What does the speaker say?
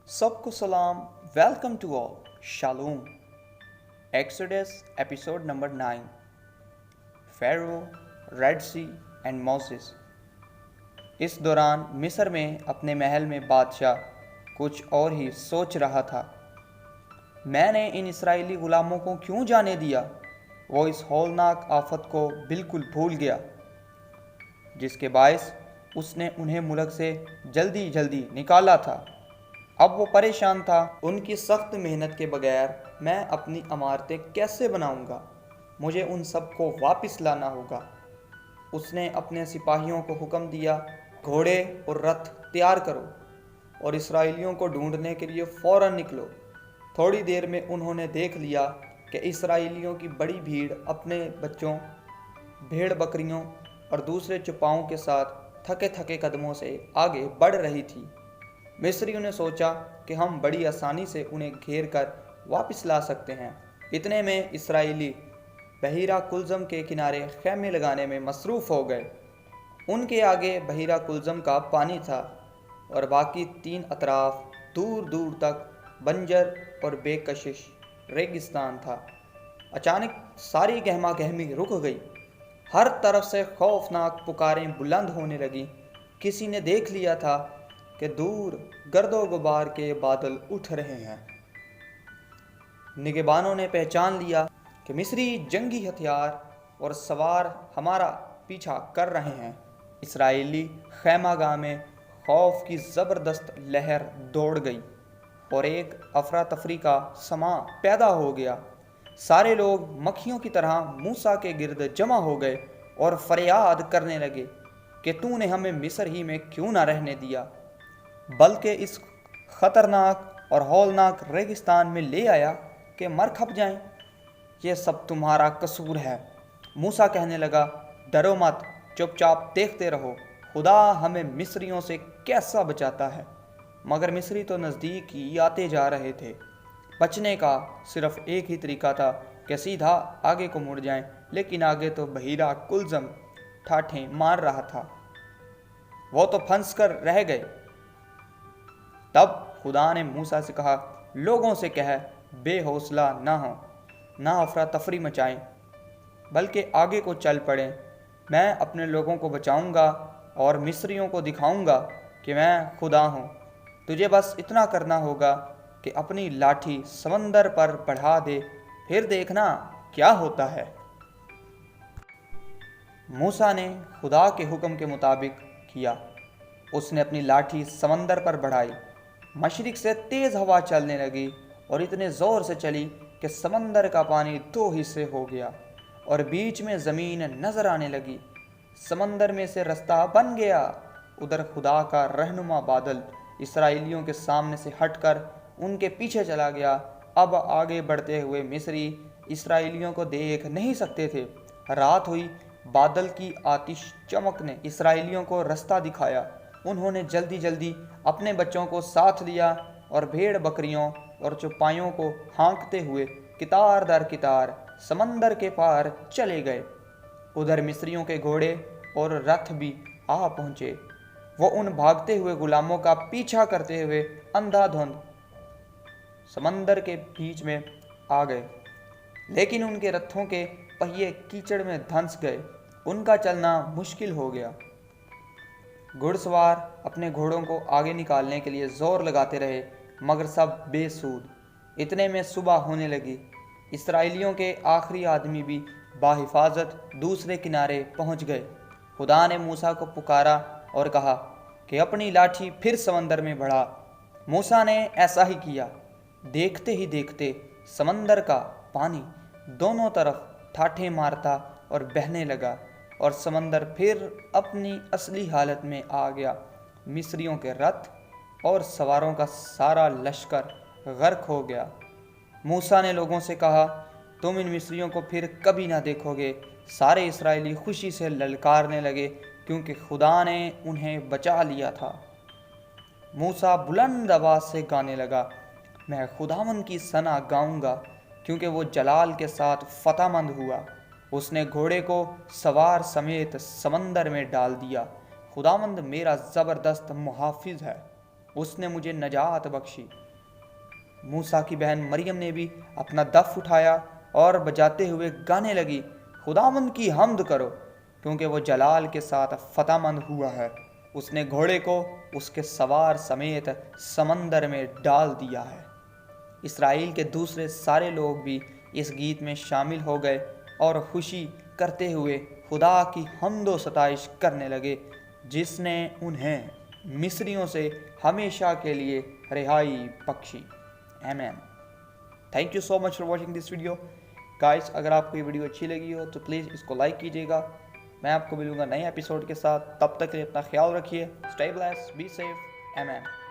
सबको सलाम, welcome to all, shalom. Exodus episode number 9। Pharaoh, Red Sea and Moses. इस दौरान मिस्र में अपने महल में बादशाह कुछ और ही सोच रहा था। मैंने इन इसराइली गुलामों को क्यों जाने दिया? वो इस हौलनाक आफत को बिल्कुल भूल गया जिसके बायस उसने उन्हें मुल्क से जल्दी जल्दी निकाला था। अब वो परेशान था। उनकी सख्त मेहनत के बगैर मैं अपनी इमारतें कैसे बनाऊंगा? मुझे उन सब को वापस लाना होगा। उसने अपने सिपाहियों को हुक्म दिया, घोड़े और रथ तैयार करो और इसराइलियों को ढूंढने के लिए फ़ौरन निकलो। थोड़ी देर में उन्होंने देख लिया कि इसराइलियों की बड़ी भीड़ अपने बच्चों, भेड़ बकरियों और दूसरे चुपाओं के साथ थके थके कदमों से आगे बढ़ रही थी। मिस्रियों ने सोचा कि हम बड़ी आसानी से उन्हें घेर कर वापस ला सकते हैं। इतने में इसराइली बहीरा कुलज़म के किनारे खैमे लगाने में मसरूफ़ हो गए। उनके आगे बहीरा कुलज़म का पानी था और बाकी तीन अतराफ दूर दूर तक बंजर और बेकशिश रेगिस्तान था। अचानक सारी गहमा गहमी रुक गई। हर तरफ से खौफनाक पुकारें बुलंद होने लगी। किसी ने देख लिया था कि दूर गर्दो गुबार के बादल उठ रहे हैं। निगहबानों ने पहचान लिया कि मिस्री जंगी हथियार और सवार हमारा पीछा कर रहे हैं। इसराइली खैमागाह में खौफ की ज़बरदस्त लहर दौड़ गई और एक अफरा तफरी का समा पैदा हो गया। सारे लोग मक्खियों की तरह मूसा के गिर्द जमा हो गए और फरियाद करने लगे कि तूने हमें मिस्र ही में क्यों ना रहने दिया, बल्कि इस ख़तरनाक और हौलनाक रेगिस्तान में ले आया कि मर खप जाएं। ये सब तुम्हारा कसूर है। मूसा कहने लगा, डरो मत, चुपचाप देखते रहो, खुदा हमें मिस्रियों से कैसा बचाता है। मगर मिस्री तो नज़दीक ही आते जा रहे थे। बचने का सिर्फ एक ही तरीका था कि सीधा आगे को मुड़ जाएं, लेकिन आगे तो बहीरा कुलज़म ठाठें मार रहा था। वो तो फंस कर रह गए। तब खुदा ने मूसा से कहा, लोगों से कह बेहौसला ना हो, ना अफरा तफरी मचाएं, बल्कि आगे को चल पड़ें। मैं अपने लोगों को बचाऊंगा और मिस्रियों को दिखाऊंगा कि मैं खुदा हूँ। तुझे बस इतना करना होगा कि अपनी लाठी समंदर पर बढ़ा दे, फिर देखना क्या होता है। मूसा ने खुदा के हुक्म के मुताबिक किया। उसने अपनी लाठी समंदर पर बढ़ाई। मशरिक से तेज़ हवा चलने लगी और इतने ज़ोर से चली कि समंदर का पानी दो हिस्से हो गया और बीच में ज़मीन नज़र आने लगी। समंदर में से रास्ता बन गया। उधर खुदा का रहनुमा बादल इसराइलियों के सामने से हटकर उनके पीछे चला गया। अब आगे बढ़ते हुए मिस्री इसराइलियों को देख नहीं सकते थे। रात हुई। बादल की आतिश चमक ने इसराइलियों को रास्ता दिखाया। उन्होंने जल्दी जल्दी अपने बच्चों को साथ लिया और भेड़ बकरियों और चौपाइयों को हाँकते हुए कितार दर कितार समंदर के पार चले गए। उधर मिस्रियों के घोड़े और रथ भी आ पहुँचे। वो उन भागते हुए गुलामों का पीछा करते हुए अंधाधुंध समंदर के बीच में आ गए, लेकिन उनके रथों के पहिए कीचड़ में धंस गए। उनका चलना मुश्किल हो गया। घुड़सवार अपने घोड़ों को आगे निकालने के लिए जोर लगाते रहे, मगर सब बेसूद। इतने में सुबह होने लगी। इसराइलियों के आखिरी आदमी भी बाहिफाजत दूसरे किनारे पहुंच गए। खुदा ने मूसा को पुकारा और कहा कि अपनी लाठी फिर समंदर में बढ़ा। मूसा ने ऐसा ही किया। देखते ही देखते समंदर का पानी दोनों तरफ ठाठें मारता और बहने लगा और समंदर फिर अपनी असली हालत में आ गया। मिस्रियों के रथ और सवारों का सारा लश्कर गर्क हो गया। मूसा ने लोगों से कहा, तुम इन मिस्रियों को फिर कभी ना देखोगे। सारे इसराइली खुशी से ललकारने लगे क्योंकि खुदा ने उन्हें बचा लिया था। मूसा बुलंद आवाज़ से गाने लगा, मैं खुदावन की सना गाऊंगा क्योंकि वो जलाल के साथ फतहमंद हुआ। उसने घोड़े को सवार समेत समंदर में डाल दिया। खुदावंद मेरा ज़बरदस्त मुहाफिज है। اس نے مجھے نجات بخشی۔ موسیٰ کی بہن مریم نے بھی اپنا دف اٹھایا اور بجاتے ہوئے گانے لگی، خداوند کی حمد کرو کیونکہ وہ جلال کے ساتھ فتح مند ہوا ہے۔ اس نے گھوڑے کو اس کے سوار سمیت سمندر میں ڈال دیا ہے۔ اسرائیل کے دوسرے سارے لوگ بھی اس گیت میں شامل ہو گئے اور خوشی کرتے ہوئے خدا کی حمد و ستائش کرنے لگے جس نے انہیں مصریوں سے ہمیشہ کے لیے رہائی بخشی۔ آمین۔ Thank you so much for watching this video guys. اگر آپ کو یہ ویڈیو اچھی لگی ہو تو پلیز اس کو لائک کیجیے گا۔ میں آپ کو ملوں گا نئے ایپیسوڈ کے ساتھ، تب تک کے لیے اپنا خیال رکھیے۔ اسٹے بلیسڈ، بی سیف، آمین۔